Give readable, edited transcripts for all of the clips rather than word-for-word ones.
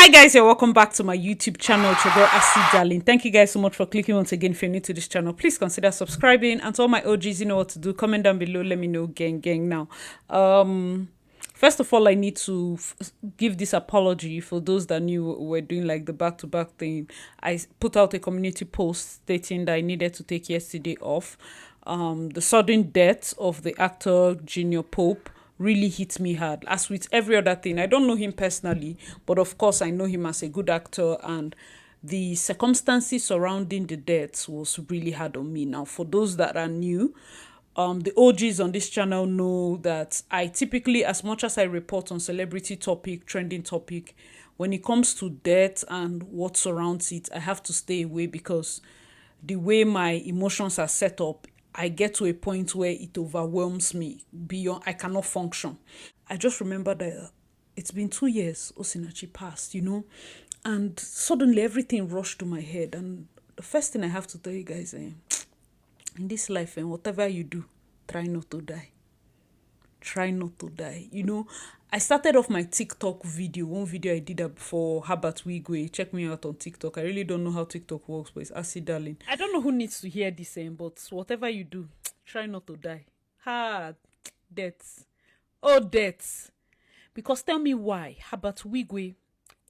Hi guys, and welcome back to my YouTube channel. It's your girl Asi Darling. Thank you guys so much for clicking once again. If you're new to this channel, please consider subscribing. And to all my OGs, you know what to do. Comment down below. Let me know, gang now. First of all, I need to give this apology for those that knew we're doing like the back-to-back thing. I put out a community post stating that I needed to take yesterday off. The sudden death of the actor JNR Pope really hit me hard. As with every other thing, I don't know him personally, but of course I know him as a good actor, and the circumstances surrounding the death was really hard on me. Now, for those that are new, the OGs on this channel know that I typically, as much as I report on celebrity topic, trending topic, when it comes to death and what surrounds it, I have to stay away because the way my emotions are set up, I get to a point where it overwhelms me beyond, I cannot function. I just remember that it's been 2 years Osinachi passed, and suddenly everything rushed to my head. And the first thing I have to tell you guys, in this life, whatever you do, try not to die. Try not to die. I started off my TikTok video, one video I did for Herbert Wigwe. Check me out on TikTok. I really don't know how TikTok works, but it's Asi Darling. I don't know who needs to hear this, but whatever you do, try not to die. Deaths. Oh, deaths. Because tell me why Herbert Wigwe,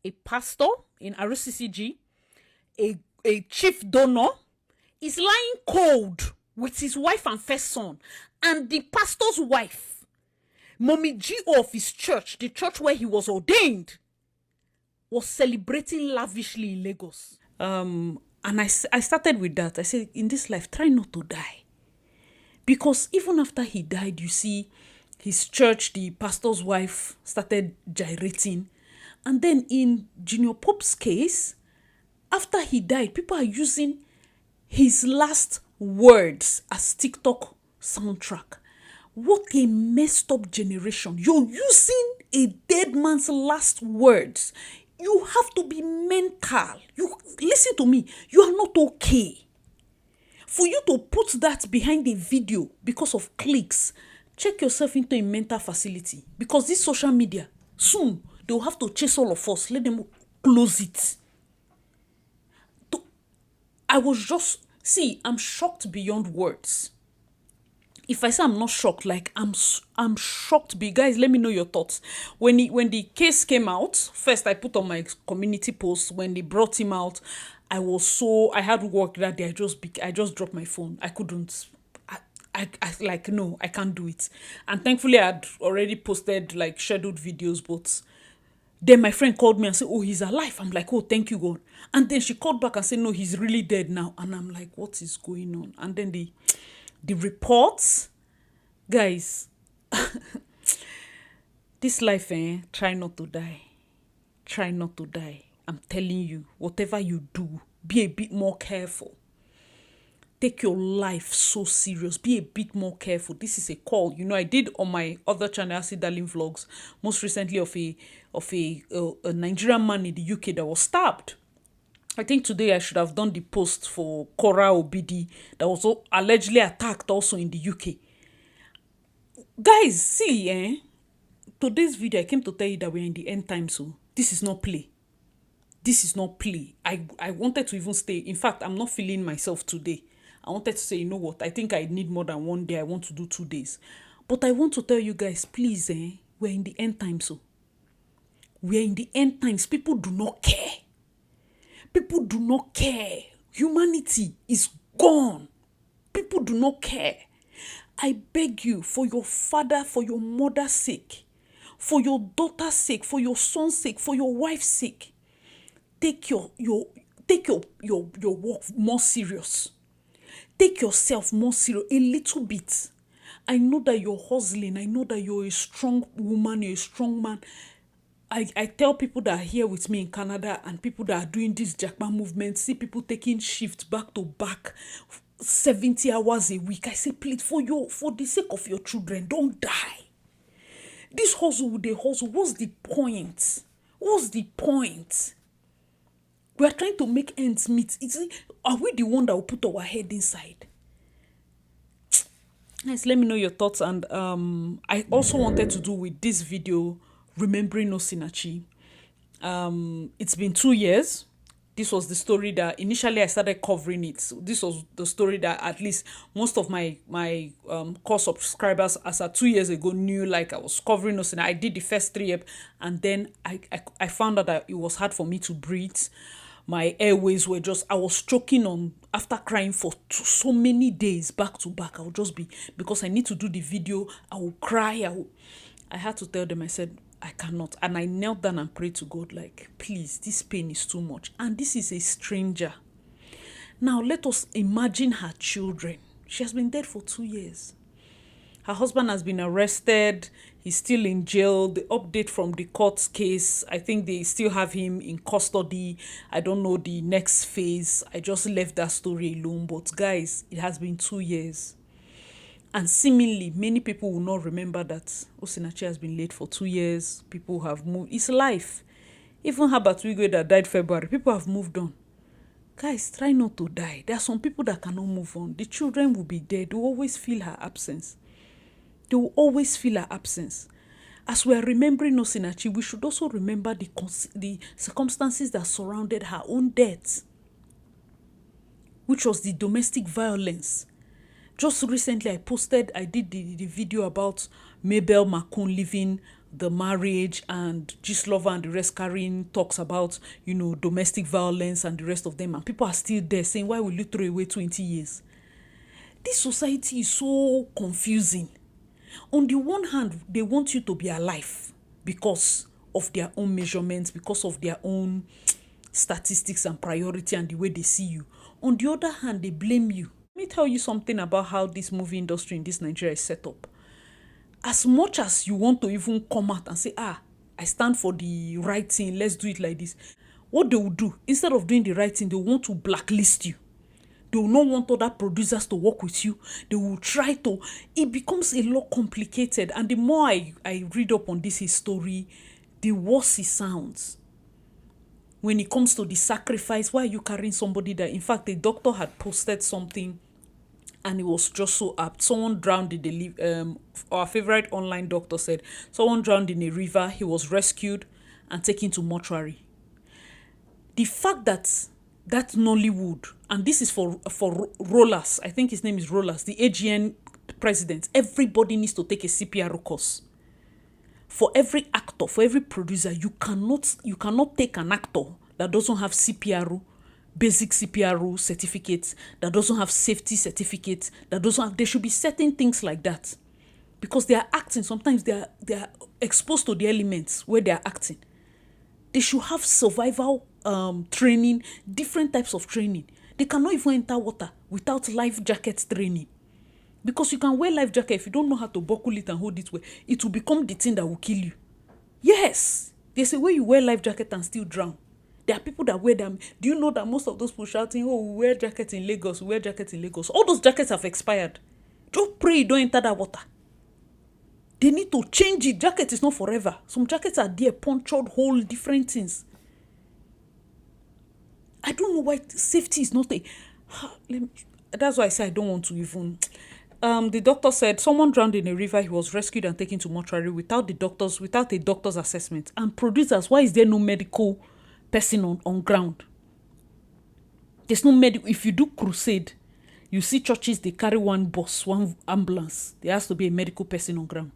a pastor in RCCG, a chief donor, is lying cold with his wife and first son, and the pastor's wife, Mommy G.O. of his church, the church where he was ordained, was celebrating lavishly in Lagos. And I started with that. I said, in this life, try not to die. Because even after he died, you see, his church, the pastor's wife, started gyrating. And then in JNR Pope's case, after he died, people are using his last words as TikTok soundtrack. What a messed up generation. You're using a dead man's last words. You have to be mental. Listen to me. You are not okay. For you to put that behind a video because of clicks, check yourself into a mental facility. Because this social media, soon, they'll have to chase all of us. Let them close it. I'm shocked beyond words. If I say I'm not shocked, like I'm shocked. Guys, let me know your thoughts. When the case came out, first I put on my community post. When they brought him out, I had work that day. I just dropped my phone. I couldn't. No, I can't do it. And thankfully, I had already posted like scheduled videos, but then my friend called me and said, oh, he's alive. I'm like, oh, thank you, God. And then she called back and said, no, he's really dead now. And I'm like, what is going on? And then the reports, guys, this life, try not to die. Try not to die. I'm telling you, whatever you do, be a bit more careful. Take your life so serious. Be a bit more careful. This is a call. I did on my other channel, Asi Darling Vlogs, most recently of a Nigerian man in the UK that was stabbed. I think today I should have done the post for Cora Obidi that was allegedly attacked also in the UK. Guys, see, today's video, I came to tell you that we're in the end time, so this is not play. This is not play. I wanted to even stay. In fact, I'm not feeling myself today. I wanted to say, you know what, I think I need more than 1 day. I want to do 2 days. But I want to tell you guys, please, we're in the end time, so. We're in the end times. People do not care. People do not care. Humanity is gone. People do not care. I beg you, for your father, for your mother's sake, for your daughter's sake, for your son's sake, for your wife's sake, take your work more serious. Take yourself more serious, a little bit. I know that you're hustling. I know that you're a strong woman, you're a strong man. I tell people that are here with me in Canada and people that are doing this Jackman movement, see people taking shifts back to back, 70 hours a week. I say, please, for the sake of your children, don't die. This hustle, what's the point? What's the point? We are trying to make ends meet. Are we the one that will put our head inside? Guys, let me know your thoughts. And I also wanted to do with this video, remembering Osinachi. It's been 2 years. This was the story that initially I started covering it. So this was the story that at least most of my core subscribers as of 2 years ago knew, like I was covering us, and I did the first 3 and then I found out that it was hard for me to breathe. My airways were just, I was choking on after crying for so many days back to back. I would just be, because I need to do the video, I will cry. I had to tell them, I said, I cannot. And I knelt down and prayed to God, like, please, this pain is too much. And this is a stranger. Now, let us imagine her children. She has been dead for 2 years. Her husband has been arrested. He's still in jail. The update from the court case, I think they still have him in custody. I don't know the next phase. I just left that story alone. But guys, it has been 2 years. And seemingly, many people will not remember that Osinachi has been late for 2 years. People have moved. It's life. Even Herbert Wigwe that died February, people have moved on. Guys, try not to die. There are some people that cannot move on. The children will be dead. They will always feel her absence. They will always feel her absence. As we are remembering Osinachi, we should also remember the circumstances that surrounded her own death, which was the domestic violence. Just recently, I did the video about Mabel Makun leaving the marriage, and Gislova and the rest carrying talks about, domestic violence and the rest of them. And people are still there saying, why will you throw away 20 years? This society is so confusing. On the one hand, they want you to be alive because of their own measurements, because of their own statistics and priority and the way they see you. On the other hand, they blame you. Let me tell you something about how this movie industry in this Nigeria is set up. As much as you want to even come out and say, I stand for the right thing, let's do it like this. What they will do, instead of doing the right thing, they want to blacklist you. They will not want other producers to work with you. They will try to. It becomes a lot complicated. And the more I read up on this history, the worse it sounds. When it comes to the sacrifice, why are you carrying somebody that, in fact, the doctor had posted something and it was just so apt. Someone drowned in the our favorite online doctor said, someone drowned in a river, he was rescued and taken to mortuary. The fact that Nollywood, and this is for Rollers, I think his name is Rollers, the AGN president, everybody needs to take a CPR course. For every actor, for every producer, you cannot take an actor that doesn't have CPR, basic CPR certificates, that doesn't have safety certificates, that doesn't have, there should be certain things like that. Because they are acting, sometimes they are exposed to the elements where they are acting. They should have survival training, different types of training. They cannot even enter water without life jacket training. Because you can wear life jacket, if you don't know how to buckle it and hold it well, it will become the thing that will kill you. Yes, there's a way you wear life jacket and still drown. There are people that wear them. Do you know that most of those people shouting, oh, we wear jackets in Lagos, we wear jackets in Lagos. All those jackets have expired. Just pray you don't enter that water. They need to change it. Jacket is not forever. Some jackets are there, punctured hole, different things. I don't know why safety is not a... That's why I say I don't want to even... the doctor said someone drowned in a river. He was rescued and taken to mortuary without a doctor's assessment. And producers, why is there no medical person on ground? There's no medical. If you do crusade, you see churches, they carry one bus, one ambulance. There has to be a medical person on ground.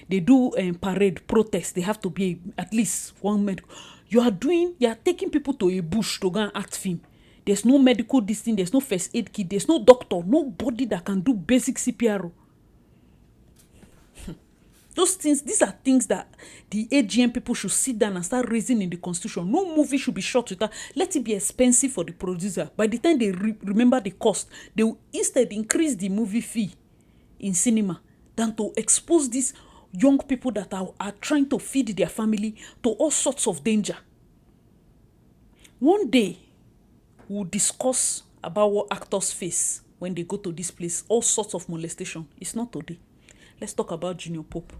They do parade, protest. They have to be at least one medical. You are taking people to a bush to go and act film. There's no medical this thing, there's no first aid kit, there's no doctor, nobody that can do basic CPR. Those things, these are things that the AGM people should sit down and start raising in the constitution. No movie should be shot without, let it be expensive for the producer. By the time they remember the cost, they will instead increase the movie fee in cinema than to expose these young people that are trying to feed their family to all sorts of danger. One day, we'll discuss about what actors face when they go to this place, all sorts of molestation. It's not today. Let's talk about JNR POPE.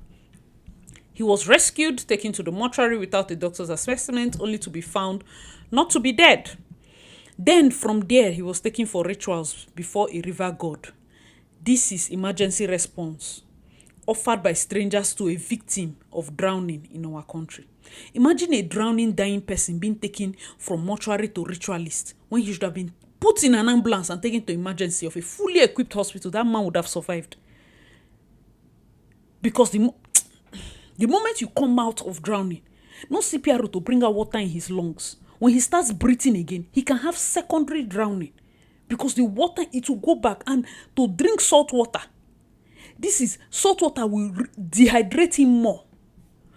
He was rescued, taken to the mortuary without a doctor's assessment, only to be found not to be dead. Then from there, he was taken for rituals before a river god. This is emergency response offered by strangers to a victim of drowning in our country. Imagine a drowning, dying person being taken from mortuary to ritualist when he should have been put in an ambulance and taken to emergency of a fully equipped hospital. That man would have survived. Because the moment you come out of drowning, no CPR to bring out water in his lungs. When he starts breathing again, he can have secondary drowning because the water, it will go back, and to drink salt water. Salt water will dehydrate him more.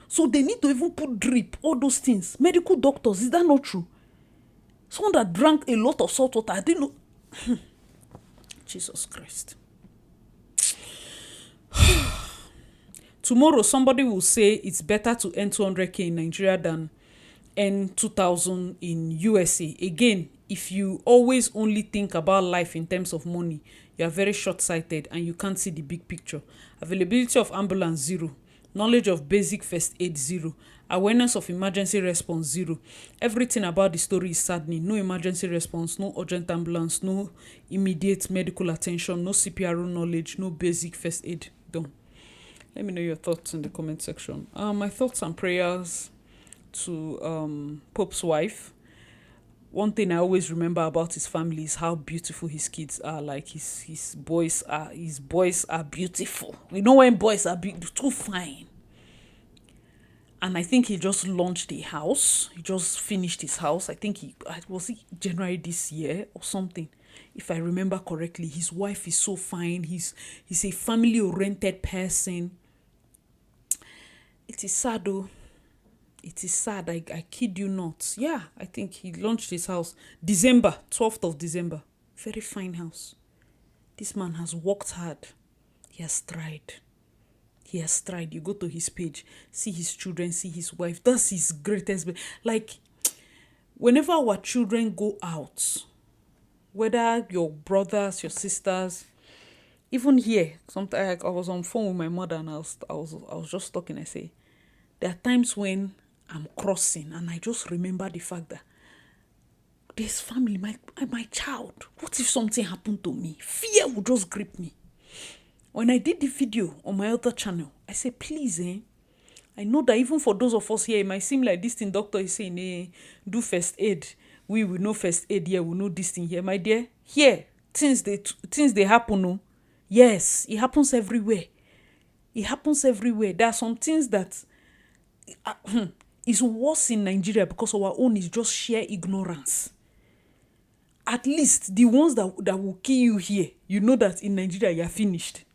So they need to even put drip, all those things. Medical doctors, is that not true? Someone that drank a lot of salt water, I didn't know. Jesus Christ. Tomorrow, somebody will say it's better to earn 200K in Nigeria than earn 2,000 in USA. Again, if you always only think about life in terms of money, you are very short-sighted and you can't see the big picture. Availability of ambulance, 0. Knowledge of basic first aid, 0. Awareness of emergency response, 0. Everything about the story is saddening. No emergency response, no urgent ambulance, no immediate medical attention, no CPR knowledge, no basic first aid. Done. Let me know your thoughts in the comment section. My thoughts and prayers to Pope's wife. One thing I always remember about his family is how beautiful his kids are. Like his boys are beautiful. You know when boys are too fine. And I think he just launched a house. He just finished his house. I think was it January this year or something. If I remember correctly, his wife is so fine. He's a family-oriented person. It is sad though. It is sad. I kid you not. Yeah, I think he launched his house December, 12th of December. Very fine house. This man has worked hard. He has tried. He has tried. You go to his page, see his children, see his wife. That's his greatest. Like, whenever our children go out, whether your brothers, your sisters, even here, sometimes I was on phone with my mother and I was just talking. I say, there are times when I'm crossing and I just remember the fact that this family, my child, what if something happened to me? Fear would just grip me. When I did the video on my other channel, I said, please, I know that even for those of us here, it might seem like this thing doctor is saying, do first aid. We will know first aid here, we know this thing here. My dear, here, things they happen, no? Yes, it happens everywhere. It happens everywhere. There are some things that is worse in Nigeria because our own is just sheer ignorance. At least the ones that will kill you here, you know that in Nigeria you are finished.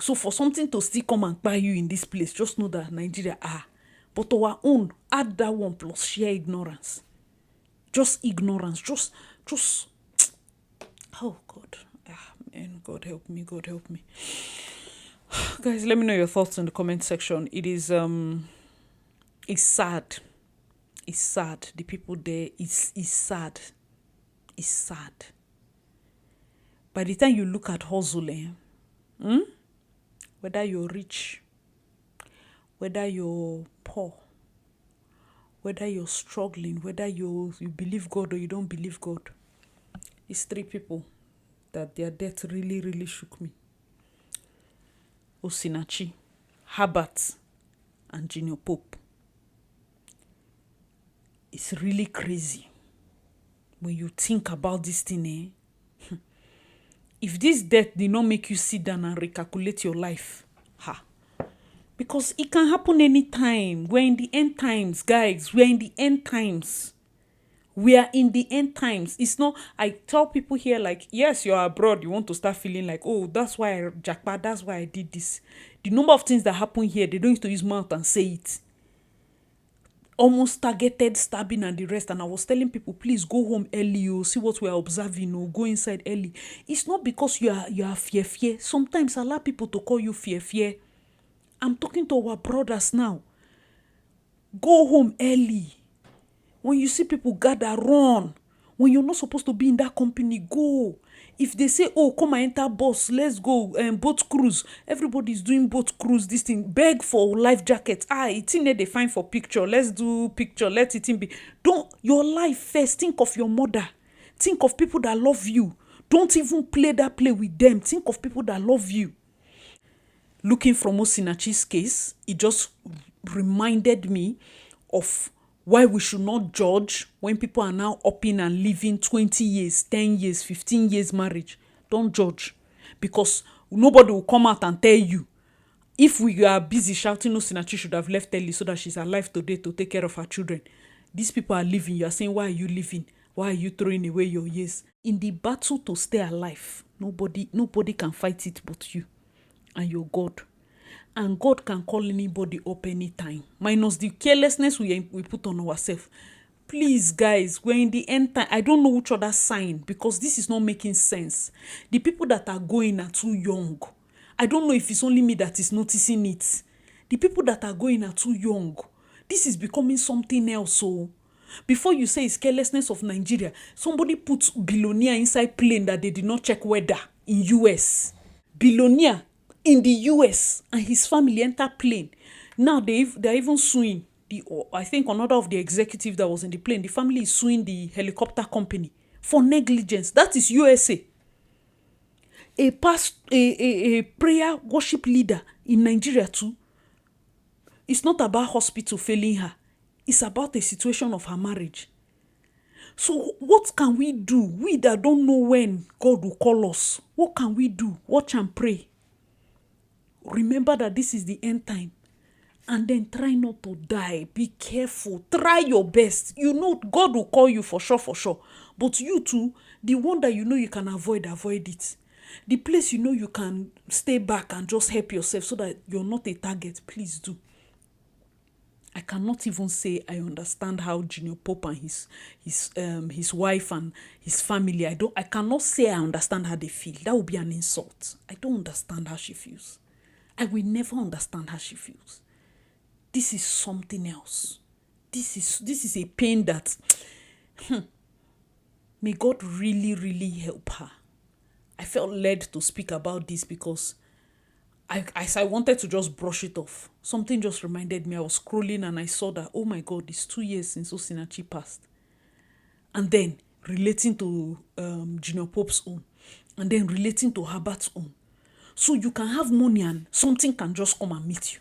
So for something to still come and buy you in this place, just know that Nigeria are. But our own, add that one plus sheer ignorance. Just ignorance. Just oh God. Man, God help me, God help me. Guys, let me know your thoughts in the comment section. It is it's sad. It's sad. The people there, it's sad. It's sad. By the time you look at hustling, whether you're rich, whether you're poor, whether you're struggling, whether you believe God or you don't believe God, it's 3 people that their death really, really shook me. Osinachi, Herbert, and JNR Pope. It's really crazy when you think about this thing. If this death did not make you sit down and recalculate your life, because it can happen anytime. We're in the end times, guys. We're in the end times. We are in the end times. It's not, I tell people here, like, yes, you're abroad. You want to start feeling like, oh, that's why I jackpot. That's why I did this. The number of things that happen here, they don't need to use mouth and say it. Almost targeted stabbing and the rest. And I was telling people, please go home early. See what we are observing. Go inside early. It's not because you are fear. Sometimes allow people to call you fear. I'm talking to our brothers now. Go home early. When you see people gather, run. When you're not supposed to be in that company, go. If they say, oh, come and enter bus, let's go, boat cruise. Everybody's doing boat cruise, this thing. Beg for life jackets. It's in there they find for picture. Let's do picture. Let it in be. Don't, your life first. Think of your mother. Think of people that love you. Don't even play that play with them. Think of people that love you. Looking from Osinachi's case, it just reminded me of why we should not judge when people are now upping and living 20 years, 10 years, 15 years marriage. Don't judge, because nobody will come out and tell you. If we are busy shouting Osinachi should have left early so that she's alive today to take care of her children, these people are living. You are saying, why are you living? Why are you throwing away your years? In the battle to stay alive, nobody can fight it but you and your God. And God can call anybody up anytime, minus the carelessness we put on ourselves. Please, guys, we're in the end time. I don't know which other sign, because this is not making sense. The people that are going are too young. I don't know if it's only me that is noticing it. The people that are going are too young. This is becoming something else. So before you say it's carelessness of Nigeria, somebody put billionaire inside plane that they did not check weather in US. Billionaire in the US and his family enter plane. Now they're even suing I think another of the executives that was in the plane. The family is suing the helicopter company for negligence. That is USA. A prayer worship leader in Nigeria too. It's not about hospital failing her. It's about the situation of her marriage. So what can we do? We that don't know when God will call us. What can we do? Watch and pray. Remember that this is the end time. And then try not to die. Be careful. Try your best. You know God will call you for sure. But you too, the one that you know you can avoid it. The place you know you can stay back and just help yourself so that you're not a target, please do. I cannot even say I understand how JNR POPE and his wife and his family, I cannot say I understand how they feel. That would be an insult. I don't understand how she feels. I will never understand how she feels. This is something else. This is a pain that may God really, really help her. I felt led to speak about this because I wanted to just brush it off. Something just reminded me. I was scrolling and I saw that, oh my God, it's 2 years since Osinachi passed. And then relating to JNR POPE's own. And then relating to Herbert's own. So you can have money and something can just come and meet you.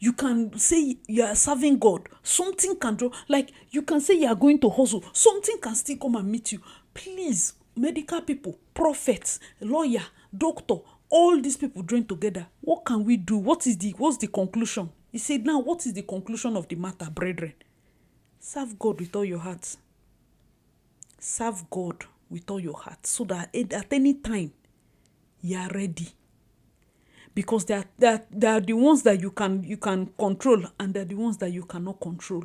You can say you are serving God. Something can do, like you can say you are going to hustle. Something can still come and meet you. Please, medical people, prophets, lawyer, doctor, all these people join together. What can we do? What's the conclusion? He said, now what is the conclusion of the matter, brethren? Serve God with all your heart. Serve God with all your heart, so that at any time you are ready. Because they are the ones that you can control, and they're the ones that you cannot control.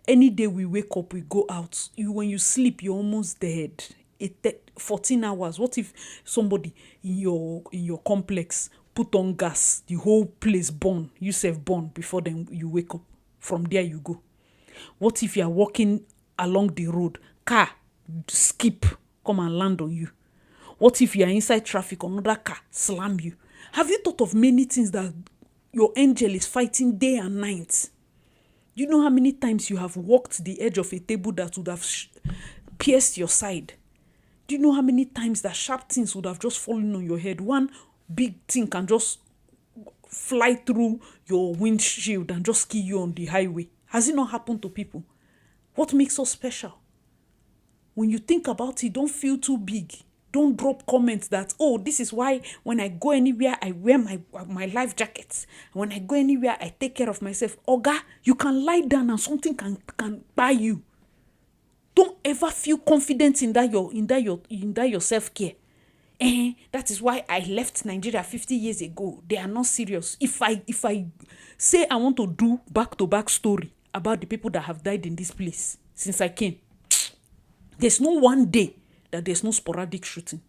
Any day we wake up, we go out. When you sleep, you're almost dead. 14 hours. What if somebody in your complex put on gas, the whole place burn, you self burn before then you wake up? From there you go. What if you are walking along the road, car skip, come and land on you? What if you are inside traffic, another car slam you? Have you thought of many things that your angel is fighting day and night? You know how many times you have walked the edge of a table that would have pierced your side? Do you know how many times that sharp things would have just fallen on your head? One big thing can just fly through your windshield and just kill you on the highway. Has it not happened to people? What makes us special? When you think about it, don't feel too big. Don't drop comments that, oh, this is why when I go anywhere, I wear my life jackets. When I go anywhere, I take care of myself. Oga, you can lie down and something can buy you. Don't ever feel confident in that your self-care. That is why I left Nigeria 50 years ago. They are not serious. If I say I want to do back-to-back story about the people that have died in this place since I came, there's no one day that there's no sporadic shooting.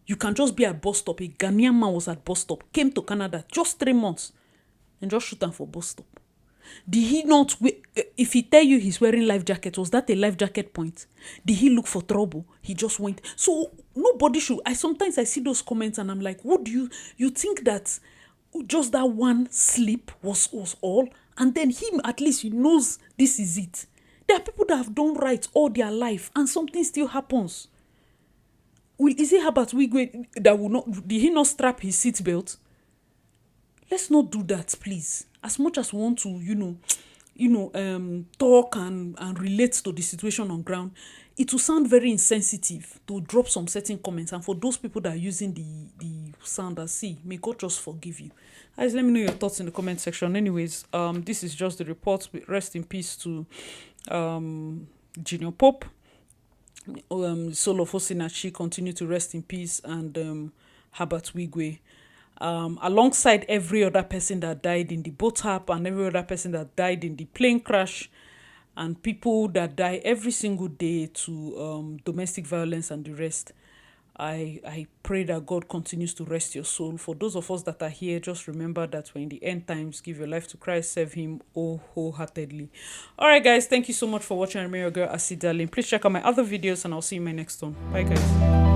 You can just be at bus stop. A Ghanaian man was at bus stop, came to Canada just 3 months, and just shoot him for bus stop. Did he not, if he tell you he's wearing life jacket, was that a life jacket point? Did he look for trouble? He just went. So nobody should. Sometimes I see those comments and I'm like, what do you think that just that one slip was all? And then him, at least he knows this is it. There are people that have done right all their life and something still happens. Is it Herbert Wigwe that will not, did he not strap his seatbelt? Let's not do that, please. As much as we want to, talk and relate to the situation on ground, it will sound very insensitive to drop some certain comments. And for those people that are using the sound, as see, may God just forgive you. Guys, let me know your thoughts in the comment section. Anyways, this is just the report. Rest in peace to JNR Pope. Soul of Osinachi continue to rest in peace, and Herbert Wigwe. Alongside every other person that died in the boat hap and every other person that died in the plane crash, and people that die every single day to domestic violence and the rest. I pray that God continues to rest your soul. For those of us that are here, just remember that when in the end times, give your life to Christ, serve Him wholeheartedly. All right, guys, thank you so much for watching. I'm your girl, Asi Darling. Please check out my other videos, and I'll see you in my next one. Bye, guys.